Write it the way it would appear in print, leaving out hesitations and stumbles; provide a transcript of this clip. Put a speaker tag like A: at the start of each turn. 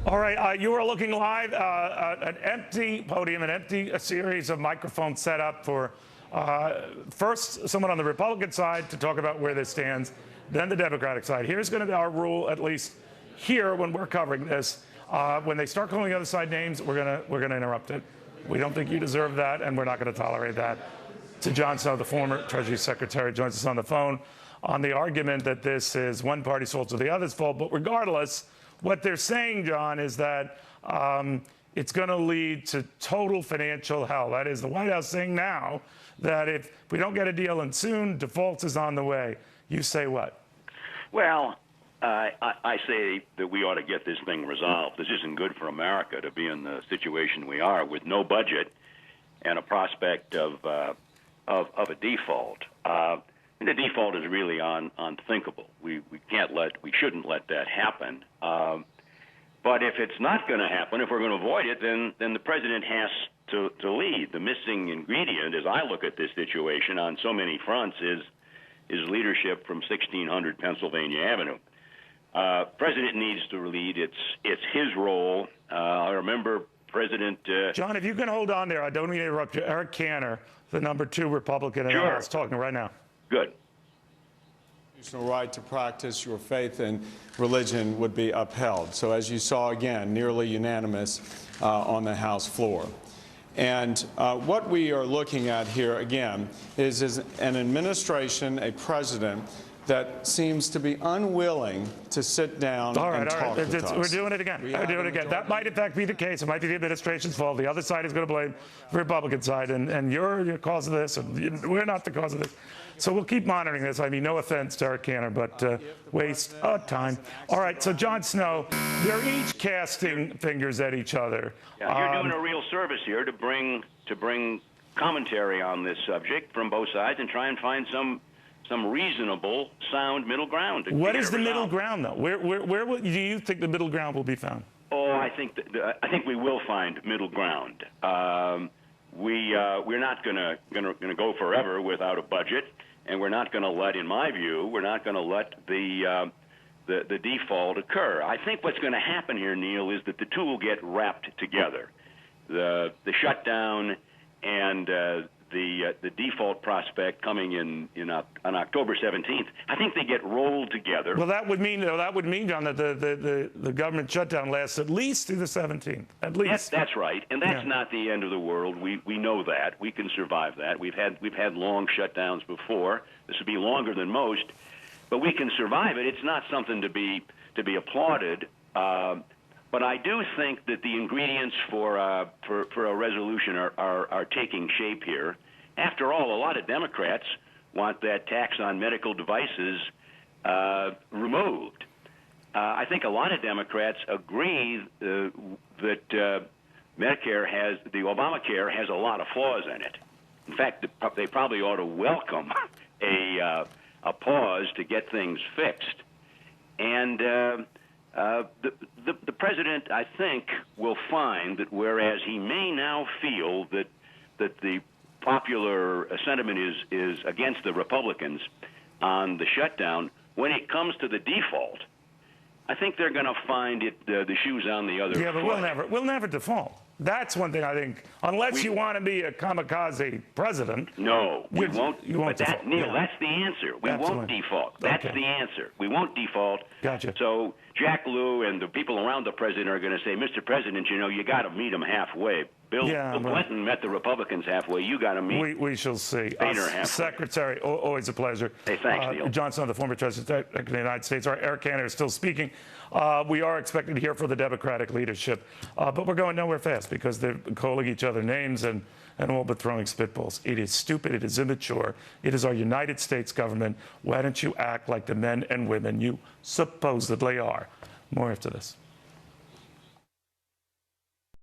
A: All right, you are looking live, an empty podium, an empty series of microphones set up for first someone on the Republican side to talk about where this stands, then the Democratic side. Here's going to be our rule, at least here when we're covering this. When they start calling the other side names, we're gonna interrupt it. We don't think you deserve that, and we're not going to tolerate that. To John Snow, the former Treasury Secretary, joins us on the phone on the argument that this is one party's fault or the other's fault. But regardless, what they're saying, John, is that it's going to lead to total financial hell. That is the White House saying now that if we don't get a deal in soon, default is on the way. You say what?
B: Well, I say that we ought to get this thing resolved. This isn't good for America to be in the situation we are with no budget and a prospect of a default. The default is really unthinkable. We shouldn't let that happen. But if it's not going to happen, if we're going to avoid it, then the president has to lead. The missing ingredient, as I look at this situation on so many fronts, is leadership from 1600 Pennsylvania Avenue. President needs to lead. It's his role. I remember President...
A: John, if you can hold on there, I don't mean to interrupt you. Eric Cantor, the #2 Republican in the House, talking right now.
B: Good.
C: Constitutional right to practice your faith in religion would be upheld. So as you saw again, nearly unanimous on the House floor. And what we are looking at here again is an administration, a president that seems to be unwilling to sit down and talk with us.
A: We're doing it again. We're doing it again. That might in fact be the case. It might be the administration's fault. The other side is going to blame the Republican side, and you're the cause of this, and we're not the cause of this. So we'll keep monitoring this. I mean, no offense to Eric Cantor, but waste of time. All right, so John Snow, they're each casting fingers at each other.
B: Yeah, you're doing a real service here to bring commentary on this subject from both sides and try and find some reasonable, sound middle ground.
A: What is the middle ground, though? Where do you think the middle ground will be found?
B: Oh, I think we will find middle ground. We're not going to go forever without a budget, and we're not going to let, in my view, we're not going to let the default occur. I think what's going to happen here, Neil, is that the two will get wrapped together. The shutdown and the default prospect coming on October 17th, I think they get rolled together.
A: Well, that would mean, John, that the government shutdown lasts at least through the 17th. At least.
B: That's right, and that's not the end of the world. We know that. We can survive that. We've had long shutdowns before. This would be longer than most, but we can survive it. It's not something to be applauded. But I do think that the ingredients for a resolution are taking shape here. After all, a lot of Democrats want that tax on medical devices removed. I think a lot of Democrats agree that the Obamacare has a lot of flaws in it. In fact, they probably ought to welcome a pause to get things fixed. And the president, I think, will find that whereas he may now feel that the popular sentiment is against the Republicans on the shutdown, when it comes to the default, I think they're going to find the shoes on the other foot.
A: Yeah, but we'll never default. That's one thing I think. Unless you want to be a kamikaze president.
B: No, we won't.
A: You won't default.
B: Neil, that's the answer. We won't default. That's the answer. We won't default.
A: Gotcha.
B: So Jack Lew and the people around the president are going to say, Mr. President, you got to meet him halfway. Bill Clinton met the Republicans halfway. You got to meet.
A: We shall see. Secretary, always a pleasure.
B: Hey, thanks, Neil.
A: John Snow, the former President of the United States. All right, Eric Cantor is still speaking. We are expecting to hear from the Democratic leadership, but we're going nowhere fast because they're calling each other names and all but throwing spitballs. It is stupid. It is immature. It is our United States government. Why don't you act like the men and women you supposedly are? More after this.